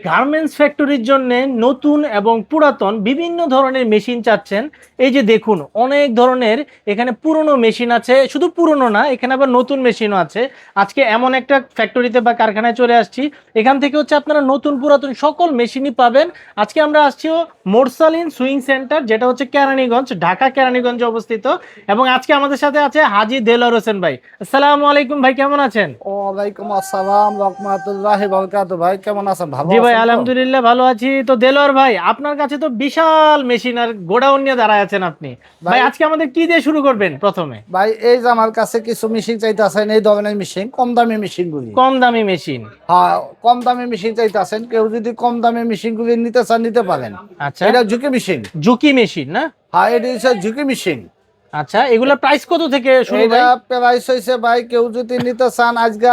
Garments ফ্যাক্টরির জন্য নতুন এবং পুরাতন বিভিন্ন ধরনের মেশিন চাচ্ছেন, এই যে দেখুন অনেক ধরনের এখানে পুরনো মেশিন আছে, শুধু পুরনো না, এখানে আবার নতুন মেশিনও আছে। আজকে এমন একটা ফ্যাক্টরিতে বা কারখানায় চলে আসছি, এখান থেকে হচ্ছে আপনারা নতুন পুরাতন সকল মেশিনই পাবেন। আজকে আমরা আসছি মোরসালিন সুইং সেন্টার, যেটা হচ্ছে কেরানীগঞ্জ, ঢাকা কেরানীগঞ্জে অবস্থিত। এবং আজকে আমাদের সাথে আছে হাজী দেলোয়ার হোসেন ভাই। আসসালামু আলাইকুম ভাই, কেমন আছেন? ওয়ালাইকুম আসসালাম রাহমাতুল্লাহি ওয়া বারাকাতুহু। ভাই কেমন আছেন? ভালো জি ভাই, আছেন তো? আলহামদুলিল্লাহ ভালো আছি। তো দেলোয়ার ভাই, আপনার কাছে তো বিশাল মেশিন আর গোডাউন নিয়ে দাঁড়ায় আছেন আপনি। ভাই আজকে আমাদের কি দিয়ে শুরু করবেন প্রথমে? ভাই এই যে আমার কাছে কিছু মেশিন চাইতেছেন, এই ধরনের মেশিন, কম দামি মেশিন গুলি। কম দামি মেশিন। হ্যাঁ, কম দামি মেশিন চাইতেছেন, কেউ যদি কম দামি মেশিন গুলি নিতে চান নিতে পারেন। আচ্ছা, এটা ঝুঁকি মেশিন। জুকি মেশিন না? হ্যাঁ, এটা হচ্ছে ঝুঁকি মেশিন। আচ্ছা, এগুলা প্রাইস কত থেকে শুরু এটা ভাই? প্রাইস হয়েছে ভাই, কেউ যদি নিতে চান আজকে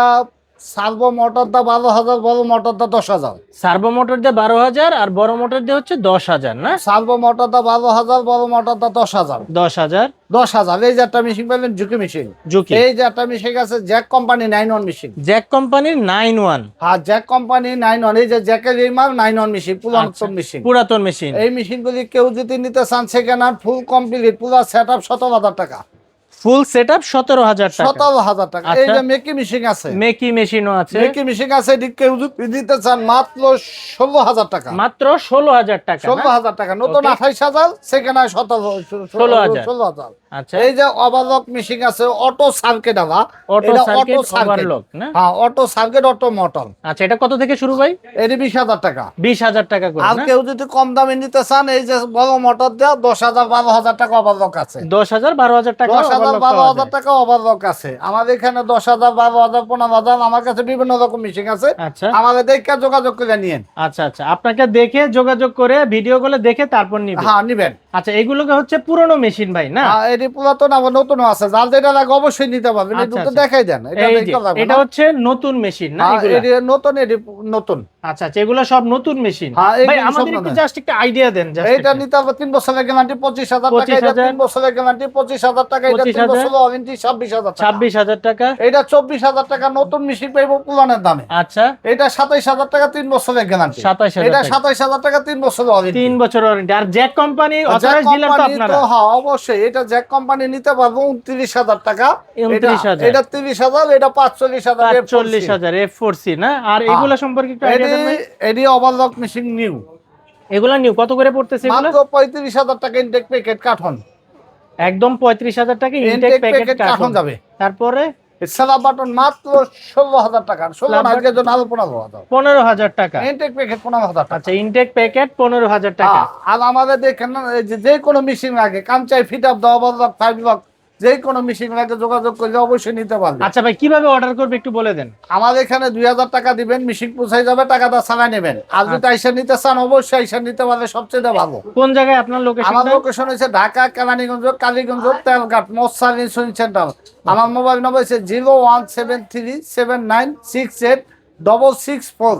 সার্ভো মোটর দা 12,000, বড় মোটর দা 10,000। সার্ভো মোটর দিয়ে 12,000 আর বড় মোটর দিয়ে হচ্ছে 10,000 না? সার্ভো মোটর দা 12,000, বড় মোটর দা 10,000। 10,000 10,000 এই যে একটা মেশিন পেলেন, ঝুঁকি মেশিন। জুকি। এই যে একটা মেশিন আছে জ্যাক কোম্পানি 9-1 মেশিন। জ্যাক কোম্পানির 9-1। হ্যাঁ, জ্যাক কোম্পানি 9-1, এই যে জ্যাকের এই মাল 9-1 মেশিন, পুরাতন মেশিন। পুরাতন মেশিন। এই মেশিনগুলি কেউ যদি নিতে চান সেকেন্ড হ্যান্ড ফুল কমপ্লিট পুরো সেটআপ 17,000 টাকা। ফুল সেটআপ 17,000 টাকা। 17,000 টাকা। এই আচ্ছা। যে মেকি মেশিন আছে, মেকি মেশিনও আছে। মেকি মেশিন আছে, এটি কেউ যদি নিতে চান মাত্র 16,000 টাকা। মাত্র 16,000 টাকা না? 16,000 টাকা। নতুন Okay. 28,000, second hand 16,000 16,000। আচ্ছা, এই যে ওভারলক মেশিন আছে, অটো সার্কিট আলা। অটো এটা সার্কিট অটো সার্কিট। ওভারলক না? হ্যাঁ, অটো সার্কিট, অটো মোটর। আচ্ছা, এটা কত থেকে শুরু ভাই? এটি 20,000 টাকা। 20,000 টাকা করে আর না? কেউ যদি কম দামে নিতে চান, এই যে বড় মোটর দেওয়া 10,000, 12,000 টাকা ওভারলক আছে। 10,000 12,000 টাকা 10,000, overlock পাওয়া 12,000 যায়। টাকা ওভারলক আছে। আমাদের এখানে 10,000, 12,000, 15,000, আমার কাছে বিভিন্ন রকম মেশিন আছে। আচ্ছা আমাদের দেখে যোগাযোগ করে নিয়েন। আচ্ছা আচ্ছা, আপনাকে দেখে যোগাযোগ করে ভিডিও গুলো দেখে তারপর নিবেন। হ্যাঁ, নিবেন। আচ্ছা, এগুলোকে হচ্ছে পুরনো মেশিন ভাই না? এটি পুরাতন আবার নতুনও আছে, যার যেটা লাগে অবশ্যই নিতে পারবেন। আচ্ছা, একটু আচ্ছা। দেখাই দেন, এটা এই যে, দেখতে লাগবে এটা না? হচ্ছে নতুন মেশিন না হ্যাঁ, এগুলা? এটি নতুন, এটি নতুন। আচ্ছা আচ্ছা, এগুলো সব নতুন মেশিন। হ্যাঁ, ভাই এগুলো সব আমাদের একটু নতুন। জাস্ট একটা আইডিয়া দেন, জাস্ট এইটা নিতে হবে 3 বছরের গ্যারান্টি, 25,000 টাকা। এটা 25,000 3 বছরের গ্যারান্টি, 25,000 টাকা। এটা 3 25,000 বছরের ওয়ারেন্টি, 26,000 টাকা। 26,000 টাকা। এটা 24,000 টাকা নতুন মেশিন পাইব পুরানের দামে। আচ্ছা, এটা 27,000 টাকা, 3 বছরের গ্যারান্টি। 27,000 এটা টাকা। 27,000 টাকা, 3 বছরের ওয়ারেন্টি। 3 বছর ওয়ারেন্টি। আর Jack company Jack authorised dealer তো কোম্পানি আপনারা? তো, হ্যাঁ অবশ্যই, এটা জ্যাক কোম্পানি নিতে পারবো 29,000 টাকা। 29,000 এটা 30,000, এটা 45,000। 45,000 F4C না? আর এগুলা সম্পর্কে একটু আইডিয়া দেন ভাই। এডি ওভারলক মেশিন নিউ, এগুলা নিউ কত করে পড়তেছে এগুলা? মাত্র 35,000 টাকা। ইনটেক প্যাকেট কার্টন, একদম 35,000 টাকা intact intact packet packet carton carton যাবে। তারপরে সেলা বাটন মাত্র 16,000 টাকা। 16 Slab আজকের জন্য আরো 15,000। 15,000 টাকা। ইনটেক প্যাকেট 15,000 টাকা। আচ্ছা, ইনটেক প্যাকেট 15,000 টাকা। আর আমাদের দেখেন না, এই যে কোনো মেশিন লাগে, কামচাই, ফিট আপ, দেওয়া, বদলাক, 5 লক, যে কোনো মেশিন লাগে যোগাযোগ করলে অবশ্যই নিতে পারবে। আচ্ছা ভাই, কিভাবে অর্ডার করবে একটু বলে দেন। আমাদের এখানে 2,000 টাকা দিবেন, মেশিন পৌঁছাই যাবে, টাকাটা ছাড়াই নেবেন। আর যদি আইসা নিতে চান, অবশ্যই আইসা নিতে পারলে সবচেয়ে ভালো। কোন জায়গায় আপনার আমার লোকেশনটা? লোকেশন হচ্ছে ঢাকা কেরানীগঞ্জ, কালীগঞ্জ, তেলঘাট, মোসালিন সুইং সেন্টার। আমার মোবাইল নম্বর হচ্ছে 01737968664।